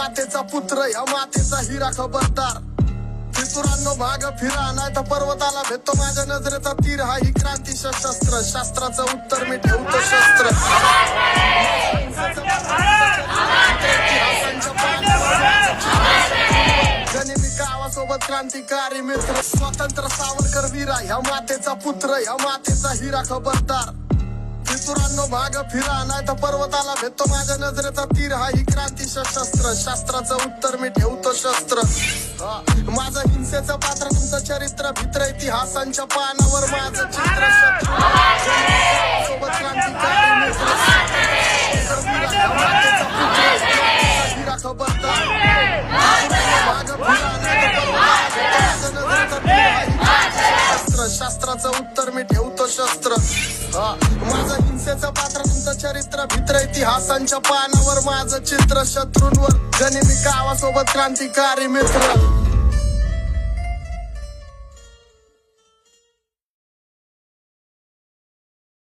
मातेचा पुत्र ह्या मातेचा हिरा खबरदार फितुरांनो भाग फिरा नाही तर पर्वताला भेटतो माझ्या नजरेचा तीर हा ही क्रांती शस्त्र शास्त्राचं उत्तर मी ठेवतो शस्त्र गनिमी गावासोबत क्रांतिकारी मित्र स्वतंत्र सावरकर वीरा ह्या मातेचा पुत्र ह्या मातेचा हिरा खबरदार फितुरांनो भाग फिरा नाही तर पर्वताला भेटतो माझ्या नजरेचा तीर हा ही क्रांती शस्त्र शास्त्राचं उत्तर मी ठेवतो शस्त्र माझं हिंसेचं पात्र तुमचं चरित्र भित्र इतिहासांच्या पानावर माझं चित्र सोबत क्रांतिकारी मित्र हिरा खबरदार भाग फिरा नाही तर पर्वताला भेटतो माझ्या नजरेचा तीर हा ही क्रांती शास्त्राचं उत्तर मी ठेवतो शस्त्र माझं हिंसेचं पात्र तुमचं चरित्र भित्र इतिहासांच्या पानावर माझं चित्र शत्रूंवर गनिमी गावासोबत क्रांतिकारी मित्र